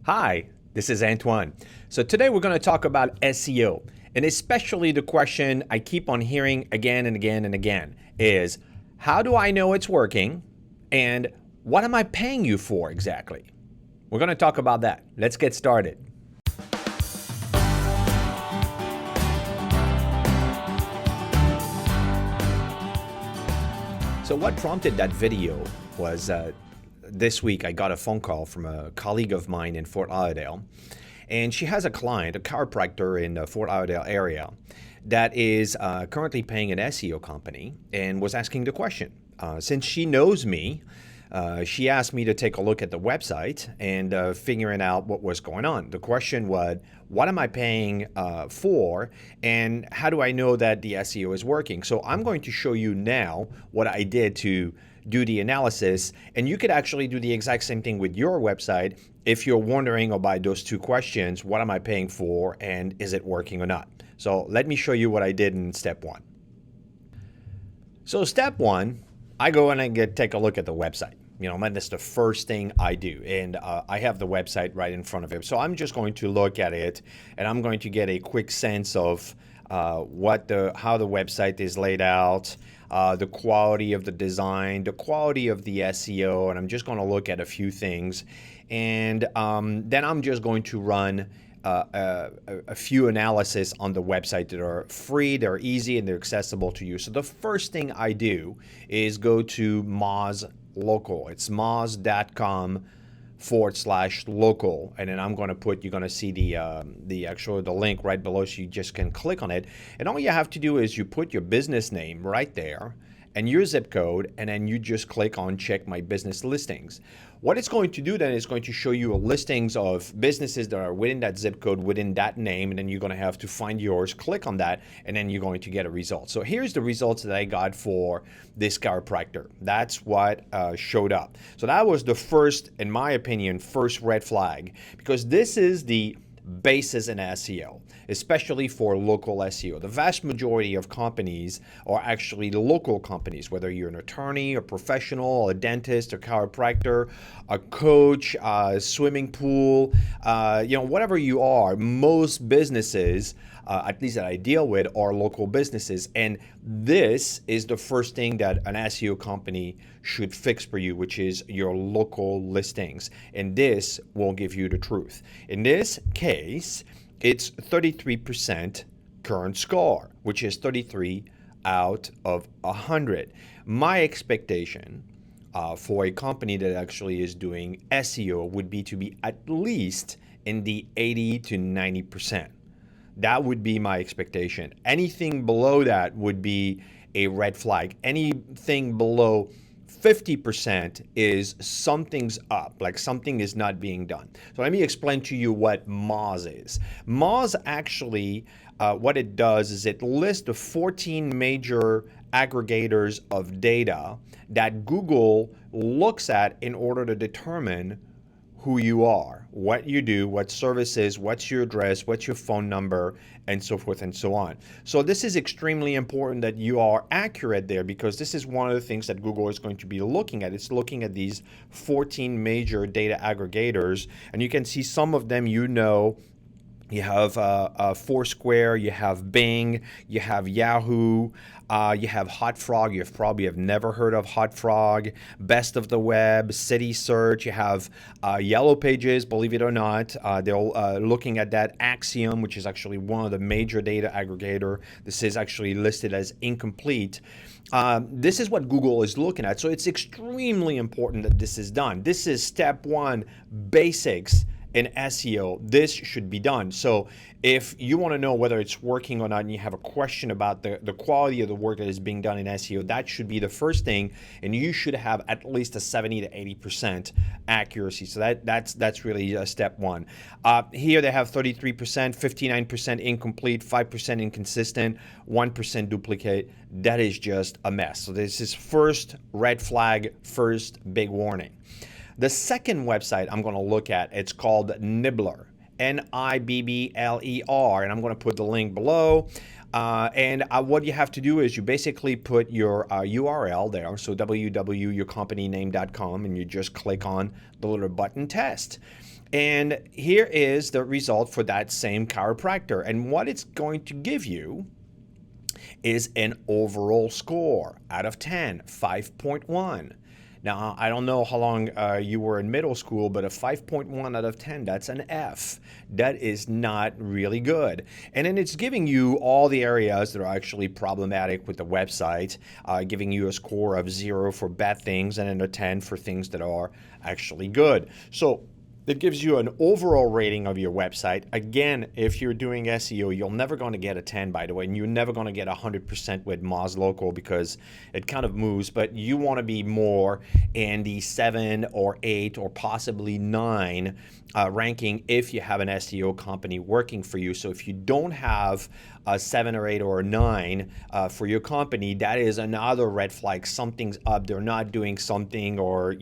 Hi, this is Antoine. So today we're going to talk about SEO, and especially the question I keep on hearing again and again and again is, how do I know it's working and what am I paying you for exactly? We're going to talk about that. Let's get started. So what prompted that video was this week I got a phone call from a colleague of mine in Fort Lauderdale, and she has a client, a chiropractor in the Fort Lauderdale area, that is currently paying an SEO company and was asking the question. Since she knows me, she asked me to take a look at the website and figuring out what was going on. The question was, what am I paying for, and how do I know that the SEO is working? So I'm going to show you now what I did to do the analysis, and you could actually do the exact same thing with your website if you're wondering about those two questions: what am I paying for, and is it working or not? So let me show you what I did in step one. So step one, I go and take a look at the website. And that's the first thing I do. And I have the website right in front of it. So I'm just going to look at it, and I'm going to get a quick sense of how the website is laid out, the quality of the design, the quality of the SEO, and I'm just going to look at a few things. And then I'm just going to run a few analysis on the website that are free, they're easy, and they're accessible to you. So the first thing I do is go to Moz Local. It's moz.com/local, and then you're going to see the link right below, so you just can click on it. And all you have to do is you put your business name right there and your zip code, and then you just click on check my business listings. What it's going to do then is going to show you listings of businesses that are within that zip code, within that name, and then you're going to have to find yours, click on that, and then you're going to get a result. So here's the results that I got for this chiropractor. That's what showed up. So that was the first, in my opinion, first red flag, because this is the basis in SEO, especially for local SEO. The vast majority of companies are actually local companies, whether you're an attorney, a professional, a dentist, a chiropractor, a coach, a swimming pool, whatever you are. Most businesses, at least that I deal with, are local businesses. And this is the first thing that an SEO company should fix for you, which is your local listings. And this will give you the truth. In this case, it's 33% current score, which is 33 out of 100. My expectation for a company that actually is doing SEO would be to be at least in the 80 to 90%. That would be my expectation. Anything below that would be a red flag. Anything below 50% is something's up, like something is not being done. So let me explain to you what Moz is. Moz actually, what it does is it lists the 14 major aggregators of data that Google looks at in order to determine who you are, what you do, what services, what's your address, what's your phone number, and so forth and so on. So this is extremely important that you are accurate there, because this is one of the things that Google is going to be looking at. It's looking at these 14 major data aggregators, and you can see some of them You have Foursquare, you have Bing, you have Yahoo, you have HotFrog. You probably have never heard of HotFrog. Best of the Web, City Search. You have Yellow Pages, believe it or not. They're looking at that. Axiom, which is actually one of the major data aggregator. This is actually listed as incomplete. This is what Google is looking at. So it's extremely important that this is done. This is step one, basics. In SEO, this should be done. So if you want to know whether it's working or not, and you have a question about the quality of the work that is being done in SEO, that should be the first thing, and you should have at least a 70 to 80% accuracy. So that's really step one. Here they have 33%, 59% incomplete, 5% inconsistent, 1% duplicate. That is just a mess. So this is first red flag, first big warning. The second website I'm going to look at, it's called Nibbler, Nibbler, and I'm going to put the link below. What you have to do is you basically put your URL there, so www.yourcompanyname.com, and you just click on the little button test. And here is the result for that same chiropractor. And what it's going to give you is an overall score out of 10, 5.1. Now, I don't know how long you were in middle school, but a 5.1 out of 10, that's an F. That is not really good. And then it's giving you all the areas that are actually problematic with the website, giving you a score of 0 for bad things and then a 10 for things that are actually good. So it gives you an overall rating of your website. Again, if you're doing SEO, you're never going to get a 10, by the way, and you're never going to get 100% with Moz Local because it kind of moves, but you want to be more in the 7 or 8 or possibly 9 ranking if you have an SEO company working for you. So if you don't have a 7 or 8 or a 9 for your company, that is another red flag. Something's up. They're not doing something, or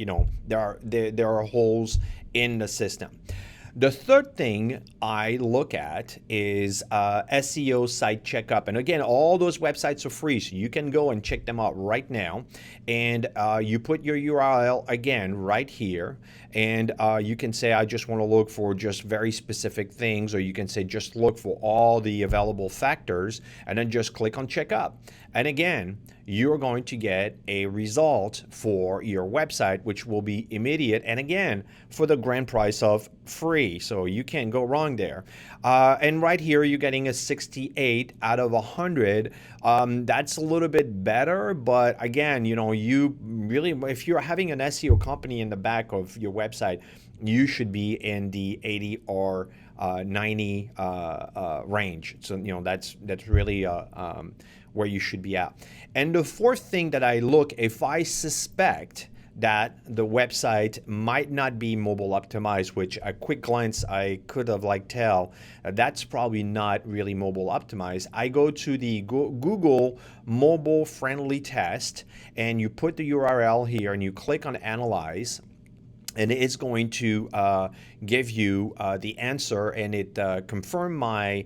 there are holes in the system. The third thing I look at is SEO site checkup. And again, all those websites are free, so you can go and check them out right now. And you put your URL again right here. And you can say, I just want to look for just very specific things, or you can say, just look for all the available factors, and then just click on checkup. And again, you're going to get a result for your website, which will be immediate. And again, for the grand price of free. So you can't go wrong there. And right here, you're getting a 68 out of 100. That's a little bit better. But again, you really, if you're having an SEO company in the back of your website, you should be in the 80 or 90 range. So, that's really where you should be at. And the fourth thing that I look, if I suspect that the website might not be mobile optimized, which at quick glance I could have tell that's probably not really mobile optimized, I go to the Google mobile friendly test, and you put the URL here and you click on analyze, and it's going to give you the answer, and it confirmed my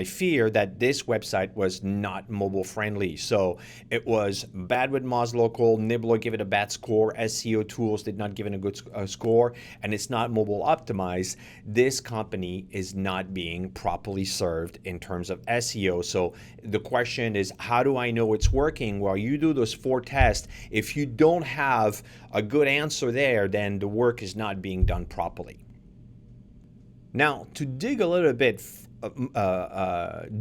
fear that this website was not mobile friendly. So it was bad with Moz Local, Nibbler gave it a bad score, SEO Tools did not give it a good score, and it's not mobile optimized. This company is not being properly served in terms of SEO. So the question is, how do I know it's working? Well, you do those 4 tests. If you don't have a good answer there, then the work is not being done properly. Now, to dig a little bit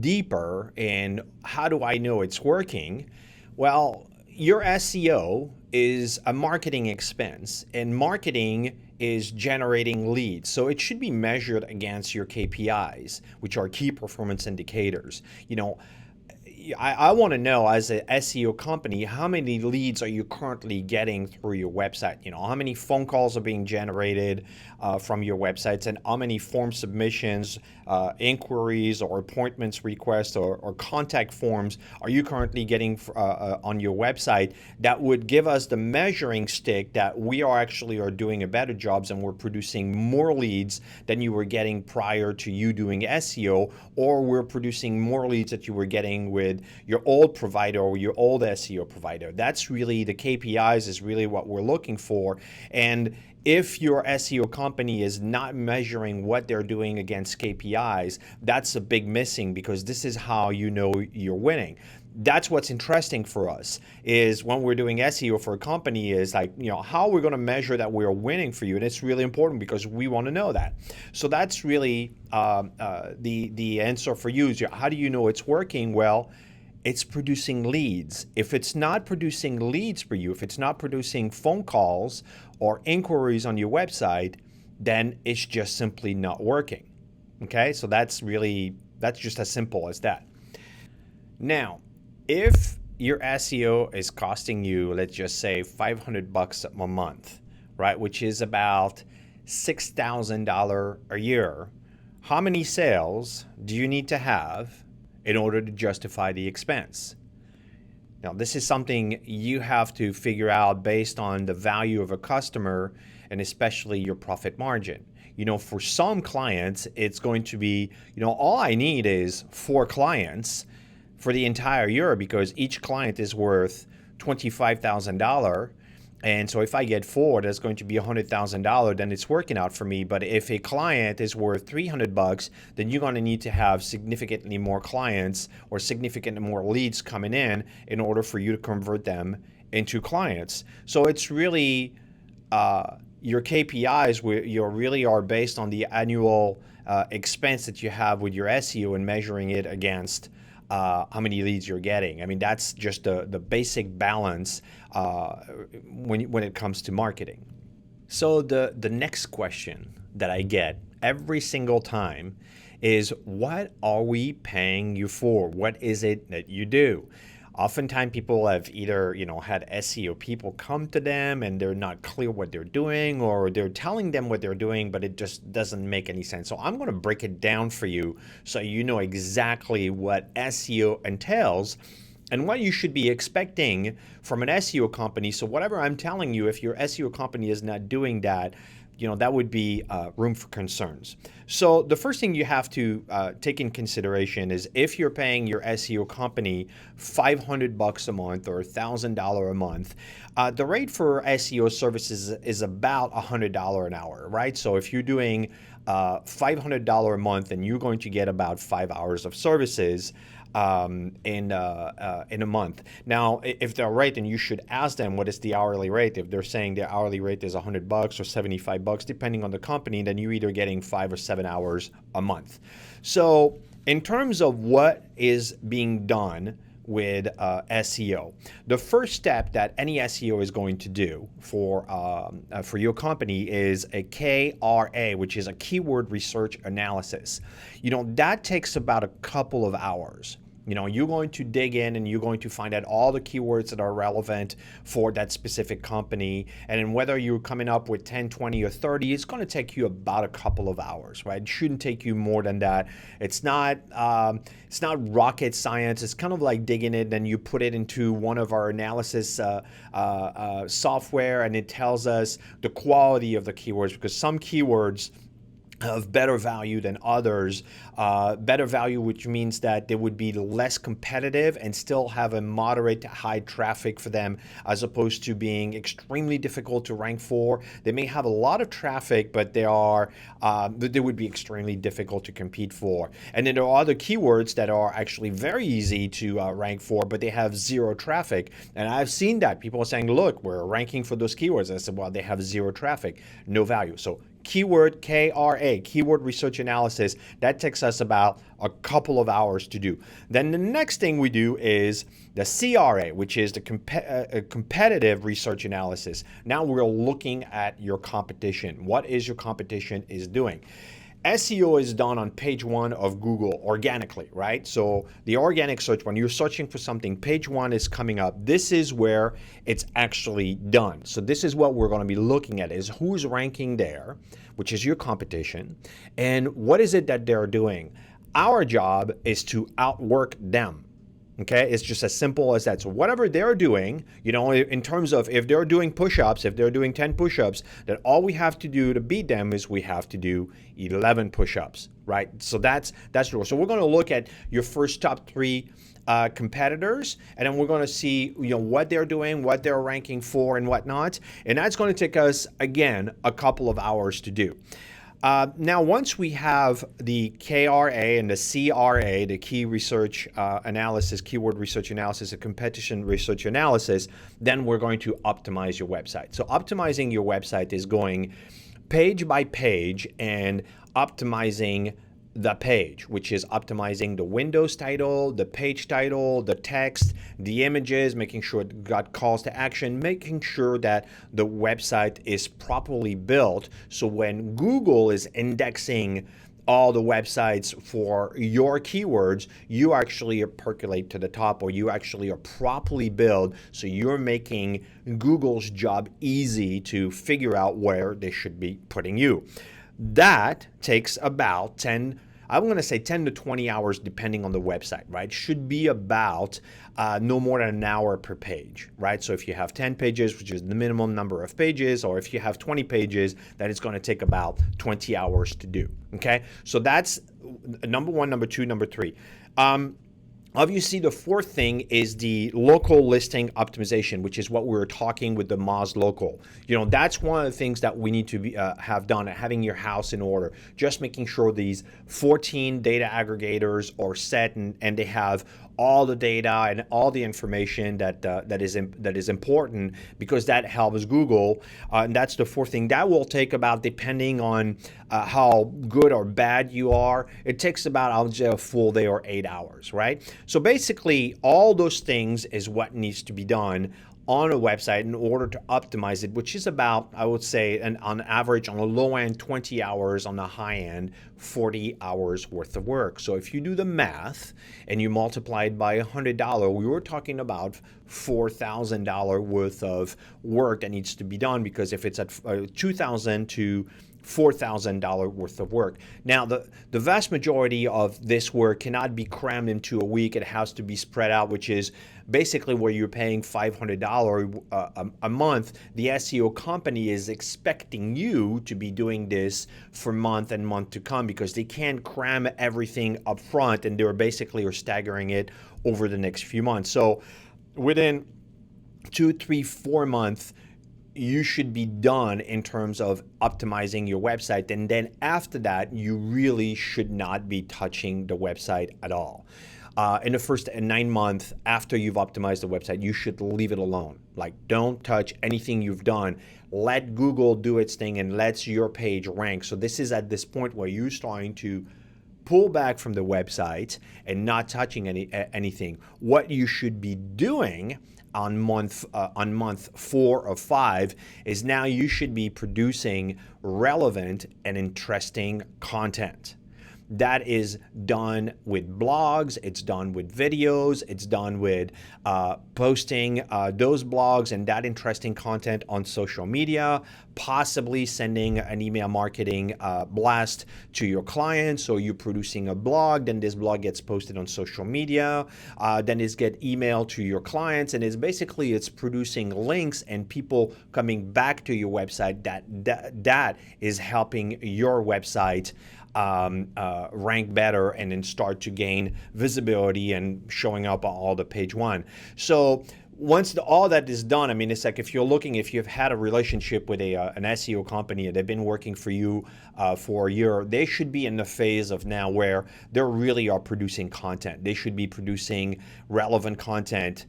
deeper in how do I know it's working, well, your SEO is a marketing expense, and marketing is generating leads. So it should be measured against your KPIs, which are key performance indicators. I want to know, as an SEO company, how many leads are you currently getting through your website? How many phone calls are being generated from your websites, and how many form submissions, inquiries, or appointments requests, or contact forms are you currently getting on your website? That would give us the measuring stick that we are doing a better job, and we're producing more leads than you were getting prior to you doing SEO, or we're producing more leads that you were getting with your old provider or your old SEO provider. That's really the KPIs, is really what we're looking for. And if your SEO company is not measuring what they're doing against KPIs, that's a big missing, because this is how you know you're winning. That's what's interesting for us, is when we're doing SEO for a company, is how we're going to measure that we're winning for you. And it's really important because we want to know that. So that's really the answer for you. Is how do you know it's working? Well, it's producing leads. If it's not producing leads for you, if it's not producing phone calls or inquiries on your website, then it's just simply not working. Okay, so that's just as simple as that. Now, if your SEO is costing you, let's just say $500 a month, right, which is about $6,000 a year, how many sales do you need to have in order to justify the expense? Now, this is something you have to figure out based on the value of a customer, and especially your profit margin. For some clients, it's going to be, all I need is 4 clients for the entire year, because each client is worth $25,000. And so if I get 4, that's going to be $100,000, then it's working out for me. But if a client is worth $300, then you're going to need to have significantly more clients or significantly more leads coming in order for you to convert them into clients. So it's really your KPIs you really are based on the annual expense that you have with your SEO and measuring it against how many leads you're getting. I mean, that's just the basic balance when it comes to marketing. So the next question that I get every single time is, what are we paying you for? What is it that you do? Oftentimes people have either, had SEO people come to them and they're not clear what they're doing, or they're telling them what they're doing, but it just doesn't make any sense. So I'm going to break it down for you so you know exactly what SEO entails and what you should be expecting from an SEO company. So whatever I'm telling you, if your SEO company is not doing that, that would be room for concerns. So the first thing you have to take in consideration is, if you're paying your SEO company $500 a month or $1,000 a month, the rate for SEO services is about $100 an hour, right? So if you're doing $500 a month, and you're going to get about 5 hours of services in a month. Now, if they're right, then you should ask them what is the hourly rate. If they're saying their hourly rate is $100 or $75, depending on the company, then you're either getting 5 or 7 hours a month. So in terms of what is being done with SEO, the first step that any SEO is going to do for your company is a KRA, which is a keyword research analysis. That takes about a couple of hours. You're going to dig in and you're going to find out all the keywords that are relevant for that specific company. And then whether you're coming up with 10, 20, or 30, it's going to take you about a couple of hours, right? It shouldn't take you more than that. It's not rocket science. It's kind of like digging it and you put it into one of our analysis software, and it tells us the quality of the keywords, because some keywords of better value than others. Better value, which means that they would be less competitive and still have a moderate to high traffic for them, as opposed to being extremely difficult to rank for. They may have a lot of traffic, but they would be extremely difficult to compete for. And then there are other keywords that are actually very easy to rank for, but they have zero traffic. And I've seen that. People are saying, look, we're ranking for those keywords. I said, well, they have zero traffic, no value. So keyword KRA, keyword research analysis, that takes us about a couple of hours to do. Then the next thing we do is the CRA, which is the competitive research analysis. Now we're looking at your competition. What is your competition is doing? SEO is done on page 1 of Google organically, right? So the organic search, when you're searching for something, page 1 is coming up. This is where it's actually done. So this is what we're going to be looking at, is who's ranking there, which is your competition, and what is it that they're doing. Our job is to outwork them. Okay, it's just as simple as that. So whatever they're doing, in terms of if they're doing push-ups, if they're doing 10 push-ups, then all we have to do to beat them is we have to do 11 push-ups, right? So that's true. So we're going to look at your first top 3 competitors, and then we're going to see what they're doing, what they're ranking for, and whatnot. And that's going to take us, again, a couple of hours to do. Now, once we have the KRA and the CRA, the key research analysis, keyword research analysis, the competition research analysis, then we're going to optimize your website. So optimizing your website is going page by page and optimizing the page, which is optimizing the Windows title, the page title, the text, the images, making sure it got calls to action, making sure that the website is properly built. So when Google is indexing all the websites for your keywords, you actually percolate to the top, or you actually are properly built. So you're making Google's job easy to figure out where they should be putting you. That takes about 10 to 20 hours depending on the website, right? Should be about no more than an hour per page, right? So if you have 10 pages, which is the minimum number of pages, or if you have 20 pages, then it's going to take about 20 hours to do, okay? So that's number 1, number 2, number 3. Obviously, the fourth thing is the local listing optimization, which is what we were talking with the Moz Local. That's one of the things that we need to have done, having your house in order. Just making sure these 14 data aggregators are set and they have all the data and all the information that is important, because that helps Google. And that's the fourth thing. That will take about, depending on how good or bad you are, it takes about, I would say, a full day or 8 hours, right? So basically, all those things is what needs to be done on a website in order to optimize it, which is about, I would say, on average, on the low end, 20 hours, on the high end, 40 hours worth of work. So if you do the math and you multiply it by $100, we were talking about $4,000 worth of work that needs to be done, because if it's at $2,000 to $4,000 worth of work. Now, the vast majority of this work cannot be crammed into a week. It has to be spread out, which is basically where you're paying $500 a month. The SEO company is expecting you to be doing this for month and month to come, because they can't cram everything up front, and they're basically are staggering it over the next few months. So within 2, 3, 4 months, you should be done in terms of optimizing your website. And then after that, you really should not be touching the website at all. In the first 9 months after you've optimized the website, you should leave it alone. Like, don't touch anything you've done. Let Google do its thing and let your page rank. So this is at this point where you're starting to pull back from the website and not touching anything. What you should be doing on month 4 or 5 is now you should be producing relevant and interesting content. That is done with blogs, it's done with videos, it's done with posting those blogs and that interesting content on social media, possibly sending an email marketing blast to your clients. So you're producing a blog, then this blog gets posted on social media, then it's get emailed to your clients, and it's producing links and people coming back to your website. That is helping your website rank better and then start to gain visibility and showing up on all the page one. So once all that is done, I mean, it's like if you've had a relationship with an SEO company and they've been working for you for a year, they should be in the phase of now where they really are producing content. They should be producing relevant content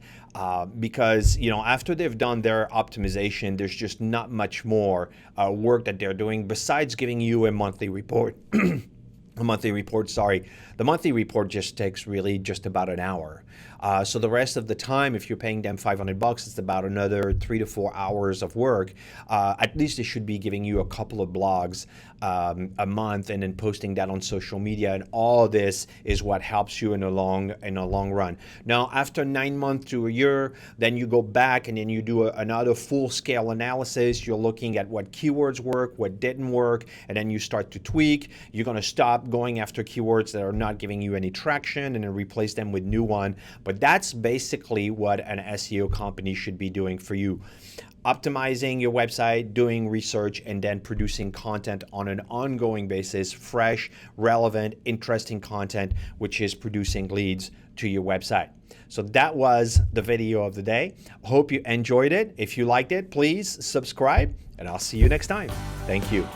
because, after they've done their optimization, there's just not much more work that they're doing besides giving you a monthly report. The monthly report just takes really just about an hour. So the rest of the time, if you're paying them $500, it's about another 3 to 4 hours of work. At least they should be giving you a couple of blogs a month and then posting that on social media. And all this is what helps you in the long run. Now, after 9 months to a year, then you go back and then you do another full-scale analysis. You're looking at what keywords work, what didn't work, and then you start to tweak. You're going to stop going after keywords that are not giving you any traction and then replace them with new one. But that's basically what an SEO company should be doing for you. Optimizing your website, doing research, and then producing content on an ongoing basis, fresh, relevant, interesting content, which is producing leads to your website. So that was the video of the day. Hope you enjoyed it. If you liked it, please subscribe, and I'll see you next time. Thank you.